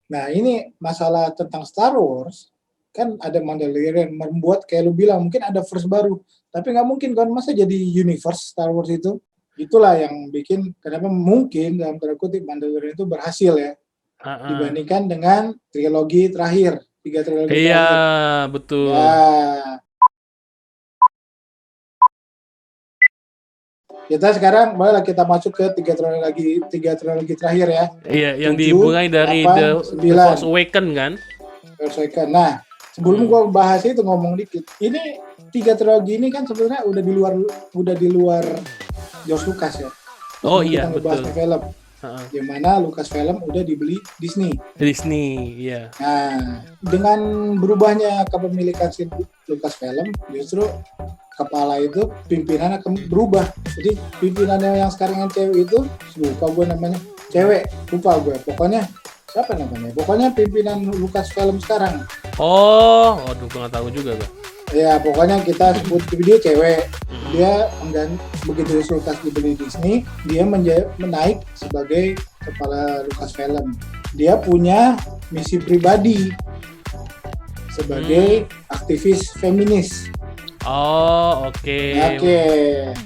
Nah, ini masalah tentang Star Wars, kan ada Mandalorian membuat kayak lu bilang mungkin ada verse baru, tapi nggak mungkin kan masa jadi universe Star Wars itu. Itulah yang bikin kenapa mungkin dalam tanda kutip Mandalorian itu berhasil ya Heeh. dibandingkan dengan trilogi terakhir, 3 trilogi Iya, terakhir. betul. Ya, kita sekarang bolehlah kita masuk ke 3 trilogi terakhir ya. Iya, yang 7, dimulai dari 8, The Force 9. Awakens kan? Selesaikan. Nah, sebelum Hmm. gua bahas itu ngomong dikit. Ini 3 trilogi ini kan sebenarnya udah di luar George Lucas ya. Oh Sebelum iya, kita ngebahas betul. film, Heeh. di mana Lucasfilm udah dibeli Disney. Disney, iya. Nah, dengan berubahnya kepemilikan si Lucasfilm, justru kepala itu pimpinan akan berubah. Jadi pimpinannya yang sekarang yang cewek itu, lupa gue namanya, cewek, lupa gue. Pokoknya siapa namanya? Pokoknya pimpinan Lucasfilm sekarang. Oh, waduh, gue nggak tahu juga tuh. Ya, pokoknya kita sebut dia cewek. Mm-mm. Dia begitu Lucas dibeli Disney, dia menaik sebagai kepala Lucasfilm. Dia punya misi pribadi Hmm. sebagai aktivis feminis. Oh, oke. Oke,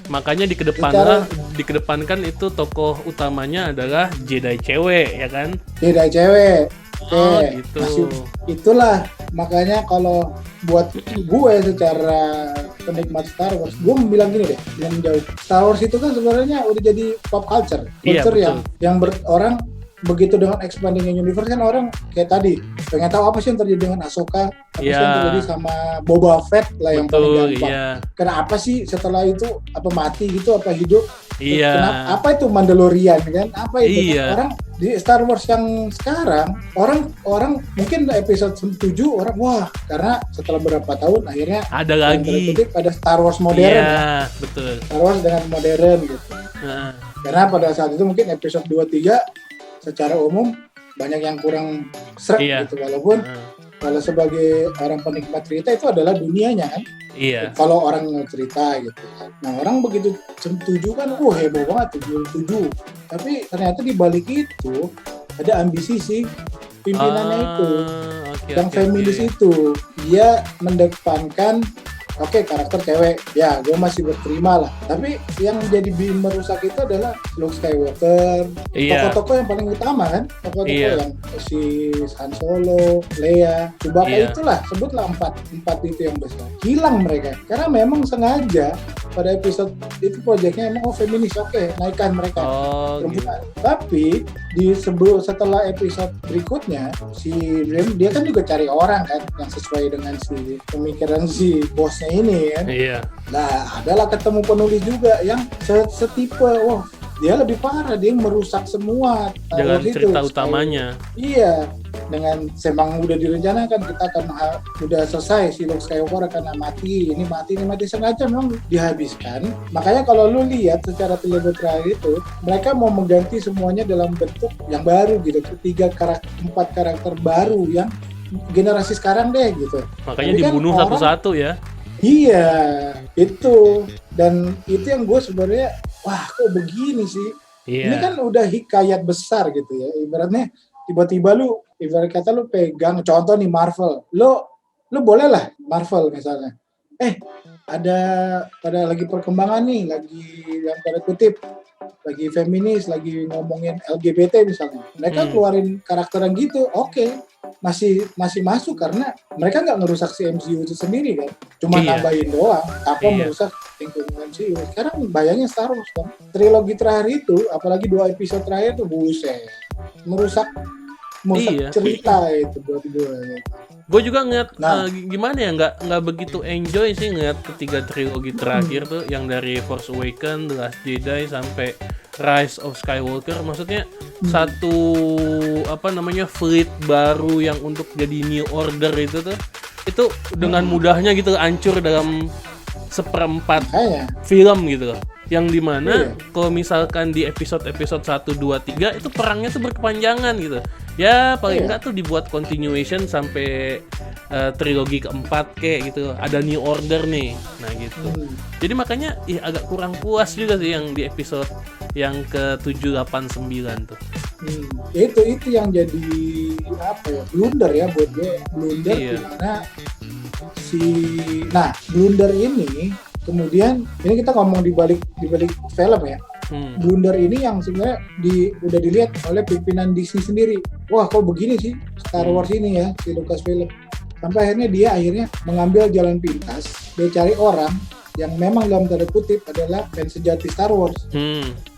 Makanya secara dikedepankan itu tokoh utamanya adalah Jedi cewek, ya kan? beda cewek. Oh, Oke, gitu. masih itulah makanya kalau buat gue secara penikmat Star Wars, gue bilang gini deh, yang jauh. Star Wars itu kan sebenarnya udah jadi pop culture, Iya, culture betul. yang orang begitu dengan expanding universe kan orang kayak tadi pengen tahu apa sih yang terjadi dengan Ahsoka, apa sih yang terjadi Iya, sama Boba Fett lah yang paling betul, gampang. iya. Kenapa sih setelah itu apa mati gitu apa hidup? Iya. Kenapa apa itu Mandalorian kan? Apa itu kan? Iya. Orang di Star Wars yang sekarang orang mungkin episode 7 orang wah karena setelah berapa tahun akhirnya Ada dalam tanda lagi. kutip ada Star Wars modern ya. Iya, betul. Star Wars dengan modern gitu. Heeh. Karena pada saat itu mungkin episode 2 3 secara umum banyak yang kurang srek Iya. gitu walaupun Heeh. kalau sebagai orang penikmat cerita itu adalah dunianya kan. Iya. Kalau orang cerita gitu. Nah orang begitu setuju kan, heboh banget 7. Tapi ternyata di balik itu ada ambisi si pimpinannya itu, Ah, oke, yang oke, oke. feminis itu. Dia mendepankan oke karakter cewek, ya gue masih berterima lah. Tapi yang jadi merusak itu adalah Luke Skywalker, Iya. tokoh-tokoh yang paling utama kan, tokoh-tokoh Iya. yang si Han Solo, Leia, Chewbacca Iya. itulah, sebutlah empat itu yang besar. Hilang mereka, karena memang sengaja pada episode itu proyeknya emang feminis, oke naikkan mereka Oh, gitu. perempuan. Tapi setelah episode berikutnya si Dream dia kan juga cari orang kan yang sesuai dengan si pemikiran si bosnya ini kan. Iya. Nah, adalah ketemu penulis juga yang setipe, wah dia lebih parah, dia merusak semua Star Jalan Wars itu. cerita utamanya. Iya, dengan semang udah direncanakan kita akan udah selesai si Luke Skywalker akan mati, ini mati sengaja memang dihabiskan. Makanya kalau lu lihat secara trilogi terakhir itu, mereka mau mengganti semuanya dalam bentuk yang baru gitu, 4 karakter baru yang generasi sekarang deh gitu. Makanya Tapi kan dibunuh orang satu-satu ya. iya, itu. Dan itu yang gue sebenarnya, wah kok begini sih? Ini kan Iya. udah hikayat besar gitu ya. Ibaratnya tiba-tiba ibarat kata lu pegang, contoh nih Marvel. Lu boleh lah Marvel misalnya. Ada pada lagi perkembangan nih, lagi yang tanda kutip, lagi feminis, lagi ngomongin LGBT misalnya. Mereka Hmm. keluarin karakter yang gitu, oke. Masih masuk karena mereka nggak ngerusak si MCU itu sendiri kan, cuma Iya. nambahin doang tanpa Iya. merusak lingkungan MCU. Sekarang bayangin Star Wars kan, trilogi terakhir itu, apalagi 2 episode terakhir tuh buset, merusak merusak Iya. cerita itu buat gue. Gue juga ngeliat Nah, gimana ya, nggak begitu enjoy sih ngeliat ketiga trilogi terakhir tuh, yang dari Force Awakens, The Last Jedi sampai Rise of Skywalker. Maksudnya satu fleet baru yang untuk jadi New Order itu dengan mudahnya gitu hancur dalam seperempat kayaknya film gitu loh. Yang dimana iya. kalau misalkan di episode 1, 2, 3 itu perangnya tuh berkepanjangan gitu. Ya paling Iya. enggak tuh dibuat continuation sampai trilogi keempat kayak gitu. Ada New Order nih. Nah gitu. Jadi makanya agak kurang puas juga sih yang di episode yang ke 7, 8, 9 tuh. Itu yang jadi apa ya, blunder ya buat gue, blunder Iya. dimana blunder ini kemudian ini kita ngomong di balik film ya. Blunder ini yang sebenarnya udah dilihat oleh pimpinan Disney sendiri. Wah, kok begini sih Star Wars ini ya, si Lucasfilm. Sampai akhirnya dia mengambil jalan pintas. Dia cari orang yang memang dalam tanda kutip adalah fans sejati Star Wars.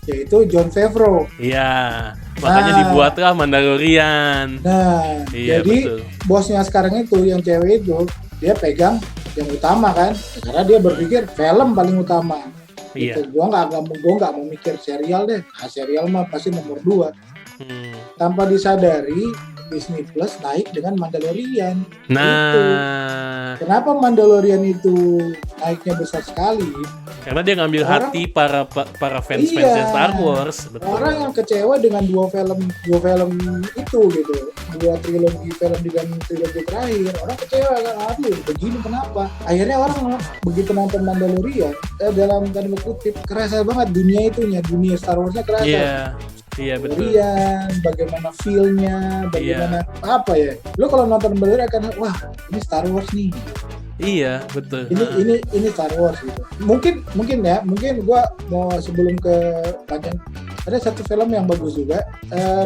Yaitu Jon Favreau. Iya, makanya dibuatlah Mandalorian. Nah, iya, jadi betul. Bosnya sekarang itu yang cewek itu dia pegang yang utama kan, karena dia berpikir film paling utama. Iya. Gitu. Gua nggak mau mikir serial deh. Serial mah pasti nomor 2. Tanpa disadari Disney Plus naik dengan Mandalorian. Nah, gitu. Kenapa Mandalorian itu naiknya besar sekali? Karena dia ngambil hati para fans Star Wars. Betul. Orang yang kecewa dengan dua film itu gitu, 2 trilogi film dengan trilogi terakhir, orang kecewa kan, aduh begini kenapa? Akhirnya orang begitu nonton Mandalorian, dalam tanda kutip kerasa banget dunia Star Warsnya kerasa. Iya betul. Bagaimana feel-nya, bagaimana apa ya? Lo kalau nonton Mandalorian akan wah ini Star Wars nih. Iya betul. Ini Star Wars gitu. Mungkin gua mau sebelum ke panjang, ada satu film yang bagus juga,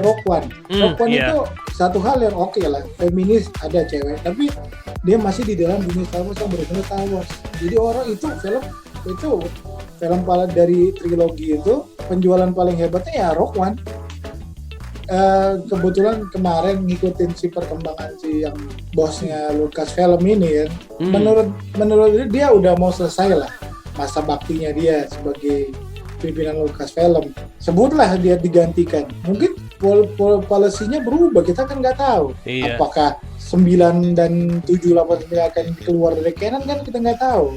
Rogue One. Rogue One itu satu hal yang oke lah, feminis, ada cewek, tapi dia masih di dalam dunia Star Wars yang benar-benar Star Wars. Jadi orang itu film paling dari trilogi itu penjualan paling hebatnya ya Rogue One. Kebetulan kemarin ngikutin si perkembangan si yang bosnya Lucasfilm ini ya. Menurut dia udah mau selesai lah masa baktinya dia sebagai pimpinan Lucasfilm. Sebutlah dia digantikan. Mungkin policy-nya berubah, kita kan nggak tahu. Iya. Apakah 9 dan 7, 8 akan keluar dari canon kan kita nggak tahu.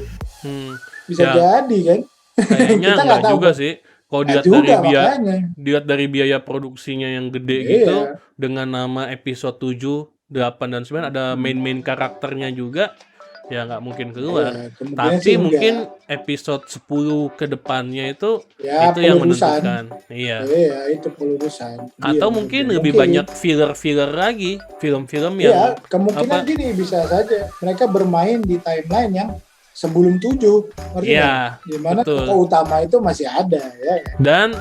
Bisa jadi kan. Kayaknya kita nggak juga sih. Kalau dilihat dari biaya produksinya yang gede gitu, dengan nama episode 7, 8, dan 9 ada main karakternya juga, ya nggak mungkin keluar. Tapi mungkin episode 10 ke depannya itu yang menentukan. Iya, itu pelurusan. Atau mungkin lebih banyak filler lagi, film-film yang kemungkinan gini bisa saja mereka bermain di timeline yang sebelum 7, dimana tokoh utama itu masih ada ya. Dan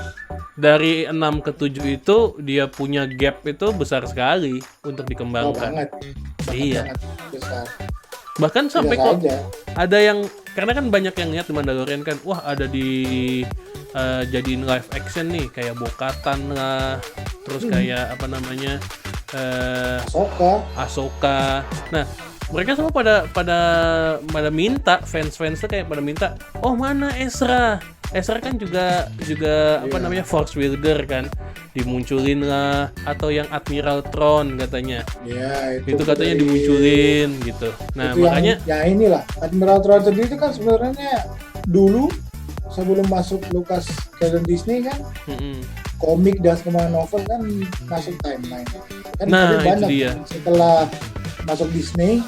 dari 6 ke 7 itu dia punya gap itu besar sekali untuk dikembangkan. Banget. Iya. Besar. Bahkan sampai kok ada yang, karena kan banyak yang lihat di Mandalorian kan, wah ada jadiin live action nih kayak Bo-Katan lah, terus kayak apa namanya Ahsoka. Nah, mereka semua pada minta, fans tuh kayak pada minta, oh mana Ezra kan juga apa namanya Force Wielder kan, dimunculin lah, atau yang Admiral Thrawn katanya. Itu katanya dimunculin gitu. Nah, itu makanya inilah Admiral Thrawn sendiri itu kan sebenarnya dulu sebelum masuk Lucas Film Disney kan, komik dan semua novel kan masuk timeline. Kan banyak dia. Setelah masuk Disney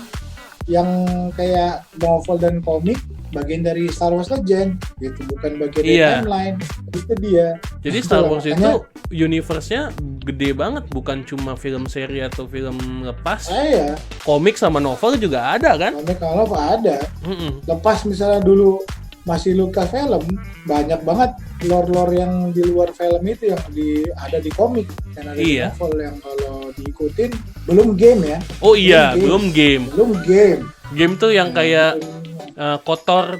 yang kayak novel dan komik bagian dari Star Wars Legend gitu, bukan bagian dari timeline. Itu dia. Jadi Star Wars itu universe-nya gede banget, bukan cuma film seri atau film lepas. Komik sama novel juga ada kan? Komik sama novel ada. Lepas misalnya dulu masih Lucasfilm, banyak banget lore-lore yang di luar film itu yang ada di komik dan ada di novel yang kalau diikutin. Belum game ya. Oh iya, belum game. Game tuh yang kayak kotor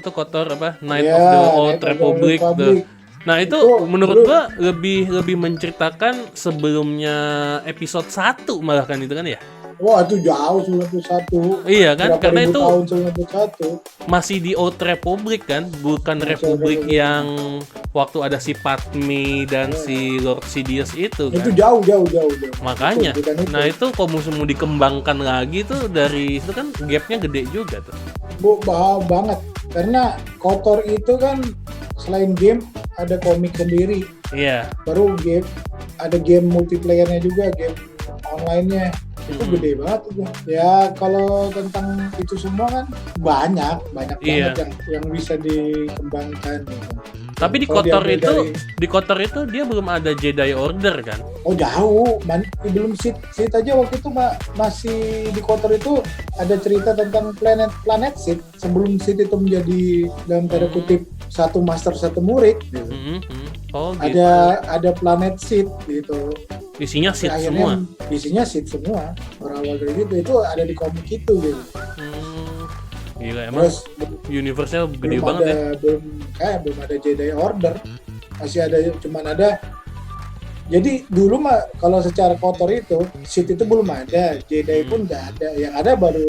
apa? Night of the Old Republic tuh. Nah, itu menurut gua lebih menceritakan sebelumnya episode 1 malah kan itu kan ya? Wah, itu jauh 91. Iya kan? Karena itu tahun 91. Masih di Old Republic kan, bukan Republik yang waktu ada si Padme dan si Lord Sidious itu kan. Itu jauh. Makanya. Nah, itu kalau mau dikembangkan lagi tuh dari itu kan gapnya gede juga tuh. Banget. Karena kotor itu kan selain game ada komik sendiri. Iya. Baru game, ada game multiplayernya juga, game online-nya. Itu gede banget itu. Ya kalau tentang itu semua kan banyak banget yang bisa dikembangkan gitu. Tapi di Kalau Kotor diambil itu, dari- di Kotor itu dia belum ada Jedi Order kan? Oh jauh, belum Sith aja waktu itu masih di Kotor itu ada cerita tentang planet Sith sebelum Sith itu menjadi dalam tanda kutip satu master satu murid. Gitu. Oh gitu. Ada planet Sith gitu. Isinya Sith Akhirnya semua. isinya Sith semua. Berawal dari gitu. Itu ada di komik itu gitu. Gila emang Terus universe-nya gede belum banget ada ya. belum ada Jedi Order. Masih ada cuman ada. Jadi dulu mah kalau secara kotor itu Sith itu belum ada, Jedi pun nggak ada. Yang ada baru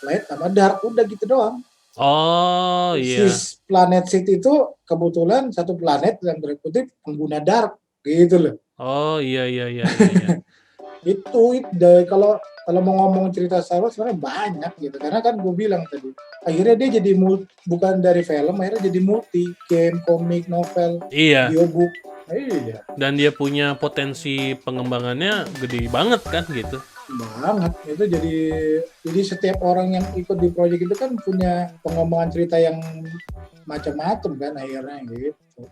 Light sama Dark, udah gitu doang. Oh iya. Si planet Sith itu kebetulan satu planet yang berikutnya pengguna Dark gitu loh. Oh iya. Itu kalau mau ngomong cerita Star Wars sebenarnya banyak gitu. Karena kan gue bilang tadi, akhirnya dia jadi bukan dari film, akhirnya jadi multi game, komik, novel, Iya. audiobook. Iya. Dan dia punya potensi pengembangannya gede banget kan gitu. Banget itu jadi setiap orang yang ikut di proyek itu kan punya pengembangan cerita yang macam-macam kan akhirnya gitu.